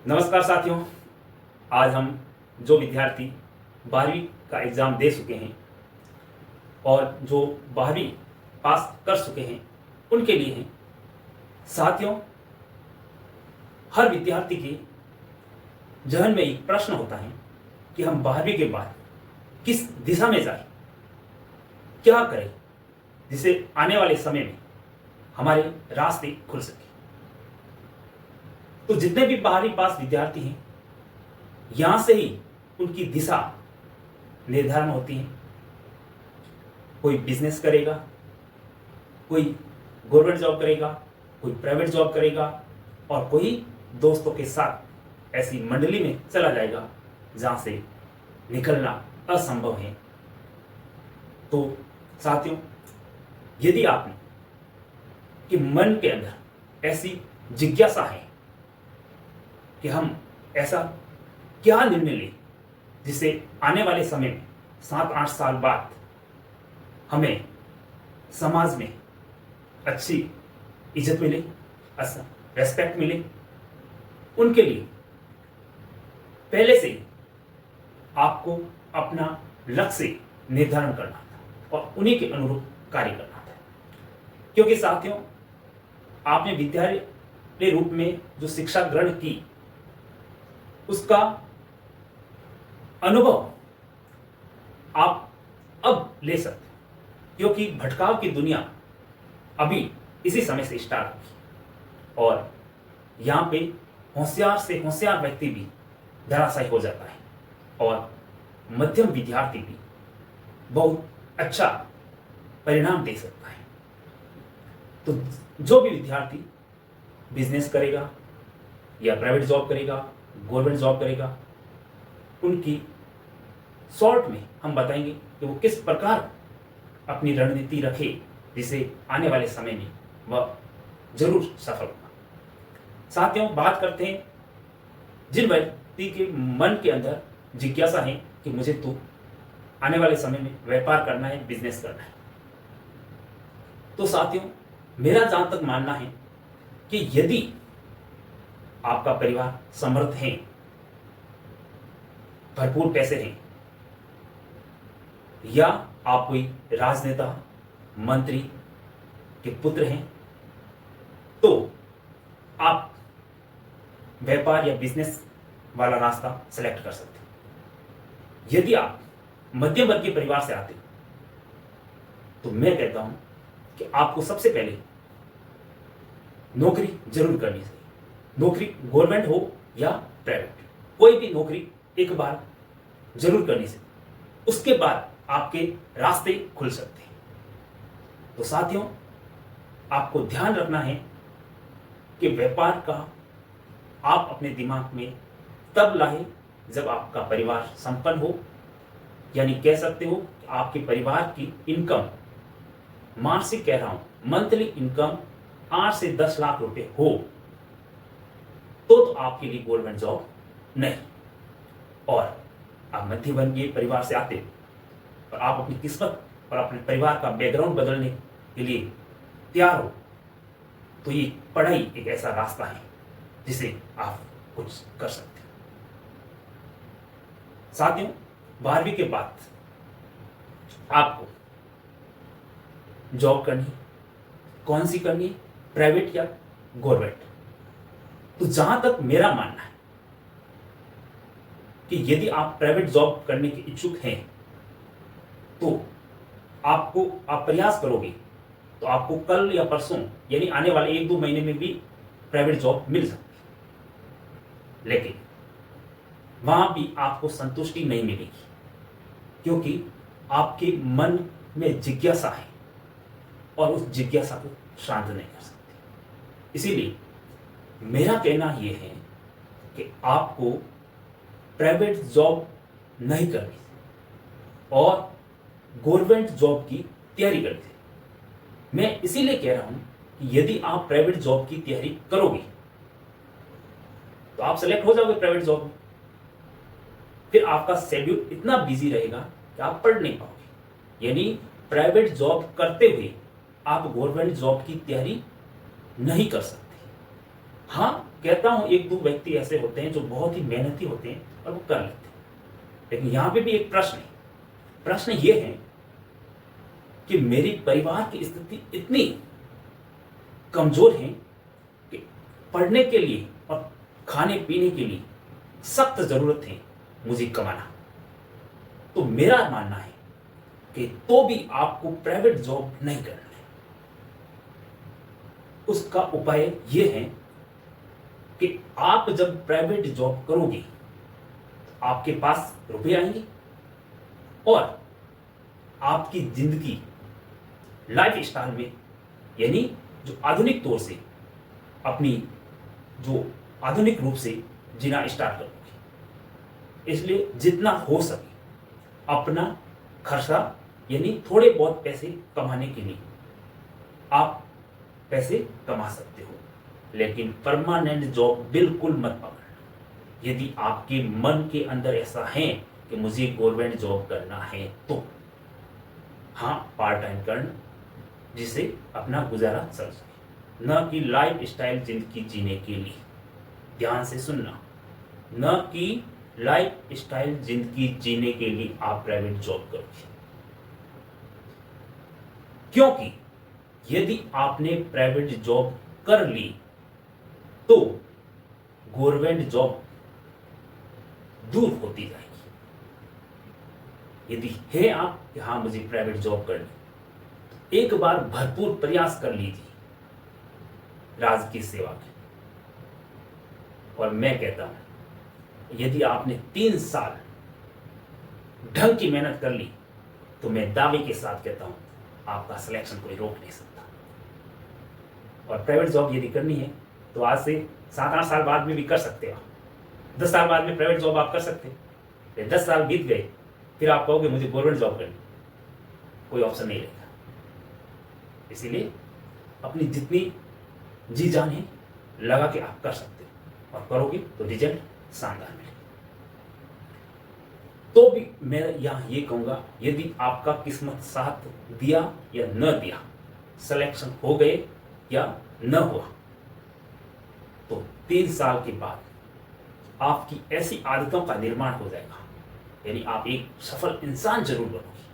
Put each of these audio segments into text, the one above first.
नमस्कार साथियों। आज हम जो विद्यार्थी 12वीं का एग्ज़ाम दे चुके हैं और जो 12वीं पास कर चुके हैं उनके लिए हैं। साथियों, हर विद्यार्थी के जहन में एक प्रश्न होता है कि हम 12वीं के बाद किस दिशा में जाएं, क्या करें जिससे आने वाले समय में हमारे रास्ते खुल सके। तो जितने भी 12वीं पास विद्यार्थी हैं, यहां से ही उनकी दिशा निर्धारण होती है। कोई बिजनेस करेगा, कोई गवर्नमेंट जॉब करेगा, कोई प्राइवेट जॉब करेगा और कोई दोस्तों के साथ ऐसी मंडली में चला जाएगा जहां से निकलना असंभव है। तो साथियों, यदि आपने कि मन के अंदर ऐसी जिज्ञासा है कि हम ऐसा क्या निर्णय लें जिससे आने वाले समय में 7-8 साल बाद हमें समाज में अच्छी इज्जत मिले, अच्छा रेस्पेक्ट मिले, उनके लिए पहले से ही आपको अपना लक्ष्य निर्धारण करना था और उन्हीं के अनुरूप कार्य करना था। क्योंकि साथियों, आपने विद्यार्थी रूप में जो शिक्षा ग्रहण की उसका अनुभव आप अब ले सकते हैं, क्योंकि भटकाव की दुनिया अभी इसी समय से स्टार्ट होगी और यहाँ पे होशियार से होशियार व्यक्ति भी धराशायी हो जाता है और मध्यम विद्यार्थी भी बहुत अच्छा परिणाम दे सकता है। तो जो भी विद्यार्थी बिजनेस करेगा या प्राइवेट जॉब करेगा, गवर्नमेंट जॉब करेगा, उनकी शॉर्ट में हम बताएंगे कि वो किस प्रकार अपनी रणनीति रखे जिसे आने वाले समय में वह जरूर सफल होगा। साथियों, बात करते हैं जिन व्यक्ति के मन के अंदर जिज्ञासा है कि मुझे तो आने वाले समय में व्यापार करना है, बिजनेस करना है। तो साथियों, मेरा जहां तक मानना है कि यदि आपका परिवार समृद्ध है, भरपूर पैसे हैं, या आप कोई राजनेता, मंत्री के पुत्र हैं, तो आप व्यापार या बिजनेस वाला रास्ता सेलेक्ट कर सकते हैं। यदि आप मध्यम वर्ग के परिवार से आते हो तो मैं कहता हूं कि आपको सबसे पहले नौकरी जरूर करनी चाहिए। नौकरी गवर्नमेंट हो या प्राइवेट, कोई भी नौकरी एक बार जरूर करनी चाहिए, उसके बाद आपके रास्ते खुल सकते हैं। तो साथियों, आपको ध्यान रखना है कि व्यापार का आप अपने दिमाग में तब लाए जब आपका परिवार संपन्न हो, यानी कह सकते हो कि आपके परिवार की इनकम, मासिक कह रहा हूं, मंथली इनकम 8 से 10 लाख रुपए हो तो आपके लिए गवर्नमेंट जॉब नहीं। और आप मध्य वर्गीय परिवार से आते हो और आप अपनी किस्मत और अपने परिवार का बैकग्राउंड बदलने के लिए तैयार हो, तो ये पढ़ाई एक ऐसा रास्ता है जिसे आप कुछ कर सकते हो। साथियों, 12वीं के बाद आपको जॉब करनी, कौन सी करनी, प्राइवेट या गवर्नमेंट। तो जहां तक मेरा मानना है कि यदि आप प्राइवेट जॉब करने के इच्छुक हैं तो आप प्रयास करोगे तो आपको कल या परसों, यानी आने वाले 1-2 महीने में भी प्राइवेट जॉब मिल सकती है। लेकिन वहां भी आपको संतुष्टि नहीं मिलेगी, क्योंकि आपके मन में जिज्ञासा है और उस जिज्ञासा को शांत नहीं कर सकते। इसीलिए मेरा कहना यह है कि आपको प्राइवेट जॉब नहीं करनी और गवर्नमेंट जॉब की तैयारी करनी है। मैं इसीलिए कह रहा हूं कि यदि आप प्राइवेट जॉब की तैयारी करोगे तो आप सेलेक्ट हो जाओगे प्राइवेट जॉब में, फिर आपका शेड्यूल इतना बिजी रहेगा कि आप पढ़ नहीं पाओगे। यानी प्राइवेट जॉब करते हुए आप गवर्नमेंट जॉब की तैयारी नहीं कर सकते। हाँ, कहता हूं एक दो व्यक्ति ऐसे होते हैं जो बहुत ही मेहनती होते हैं और वो कर लेते हैं, लेकिन यहां पे भी एक प्रश्न है। प्रश्न ये है कि मेरी परिवार की स्थिति इतनी कमजोर है कि पढ़ने के लिए और खाने पीने के लिए सख्त जरूरत है मुझे कमाना। तो मेरा मानना है कि तो भी आपको प्राइवेट जॉब नहीं करना है। उसका उपाय यह है कि आप जब प्राइवेट जॉब करोगे तो आपके पास रुपए आएंगे और आपकी जिंदगी लाइफ स्टाइल में, यानी जो आधुनिक तौर से अपनी जो आधुनिक रूप से जीना स्टार्ट करोगे। इसलिए जितना हो सके अपना खर्चा, यानी थोड़े बहुत पैसे कमाने के लिए आप पैसे कमा सकते हो, लेकिन परमानेंट जॉब बिल्कुल मत पकड़ना। यदि आपके मन के अंदर ऐसा है कि मुझे गवर्नमेंट जॉब करना है तो हाँ, पार्ट टाइम करना जिससे अपना गुजारा चल सके, न कि लाइफ स्टाइल जिंदगी जीने के लिए। ध्यान से सुनना, न कि लाइफ स्टाइल जिंदगी जीने के लिए आप प्राइवेट जॉब करोगे। क्योंकि यदि आपने प्राइवेट जॉब कर ली तो गवर्नमेंट जॉब दूर होती जाएगी। यदि है आप कि हाँ मुझे प्राइवेट जॉब करनी, तो एक बार भरपूर प्रयास कर लीजिए राज की सेवा के। और मैं कहता हूं यदि आपने 3 साल ढंग की मेहनत कर ली तो मैं दावे के साथ कहता हूं आपका सिलेक्शन कोई रोक नहीं सकता। और प्राइवेट जॉब यदि करनी है तो आज से 7-8 साल बाद में भी कर सकते हो। 10 साल बाद में प्राइवेट जॉब आप कर सकते हैं। 10 साल बीत गए फिर आप कहोगे मुझे गवर्नमेंट जॉब करनी, कोई ऑप्शन नहीं रहेगा। इसीलिए अपनी जितनी जी जान है लगा के आप कर सकते हो, और करोगे तो रिजल्ट शानदार मिलेगा। तो भी मैं यहां ये कहूंगा, यदि आपका किस्मत साथ दिया या न दिया, सिलेक्शन हो गए या न हुआ, तो 3 साल के बाद आपकी ऐसी आदतों का निर्माण हो जाएगा, यानी आप एक सफल इंसान जरूर बनोगे।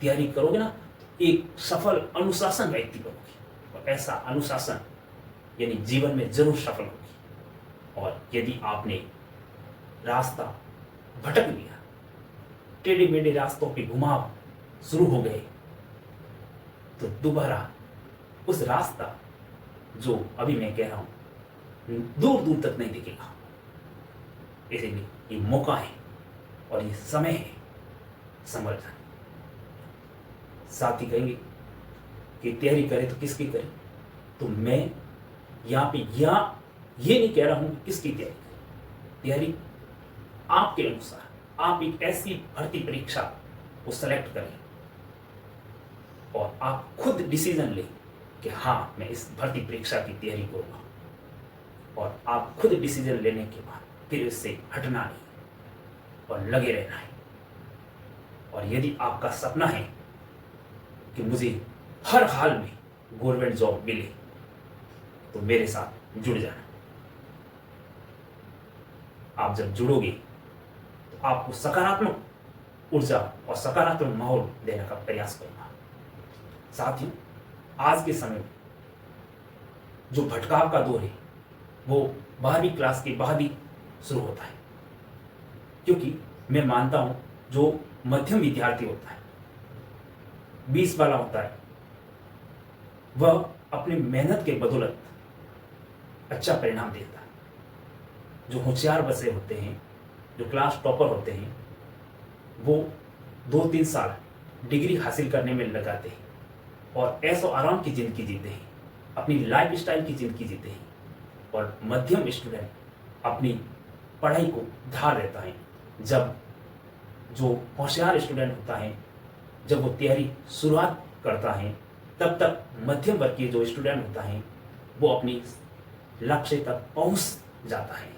तैयारी करोगे ना तो एक सफल अनुशासन व्यक्ति बनोगे, और ऐसा अनुशासन यानी जीवन में जरूर सफल होगी। और यदि आपने रास्ता भटक लिया, टेढ़े मेढ़े रास्तों पे घुमाव शुरू हो गए, तो दोबारा उस रास्ता जो अभी मैं कह रहा हूं दूर दूर तक नहीं दिखेगा। इसीलिए ये मौका है और ये समय है संभल जाने। साथ ही कहेंगे कि तैयारी करें तो किसकी करें, तो मैं यहाँ पे ये नहीं कह रहा हूं किसकी तैयारी करें। तैयारी आपके अनुसार, आप एक ऐसी भर्ती परीक्षा को सेलेक्ट करें और आप खुद डिसीजन लें कि हाँ मैं इस भर्ती परीक्षा की तैयारी करूंगा, और आप खुद डिसीजन लेने के बाद फिर इससे हटना नहीं और लगे रहना है। और यदि आपका सपना है कि मुझे हर हाल में गवर्नमेंट जॉब मिले, तो मेरे साथ जुड़ जाना। आप जब जुड़ोगे तो आपको सकारात्मक ऊर्जा और सकारात्मक माहौल देने का प्रयास करूंगा। साथियों, आज के समय में जो भटकाव का दौर है वो 12वीं क्लास के बाद ही शुरू होता है, क्योंकि मैं मानता हूं जो मध्यम विद्यार्थी होता है, 20 वाला होता है, वह अपनी मेहनत के बदौलत अच्छा परिणाम देता है। जो होशियार बच्चे होते हैं, जो क्लास टॉपर होते हैं, वो 2-3 साल डिग्री हासिल करने में लगाते हैं और ऐसो आराम की जिंदगी जीते हैं, अपनी लाइफ स्टाइल की जिंदगी जीते हैं। और मध्यम स्टूडेंट अपनी पढ़ाई को धार रहता है। जब जो होशियार स्टूडेंट होता है, जब वो तैयारी शुरुआत करता है, तब तक मध्यम वर्ग के जो स्टूडेंट होता है वो अपनी लक्ष्य तक पहुंच जाता है।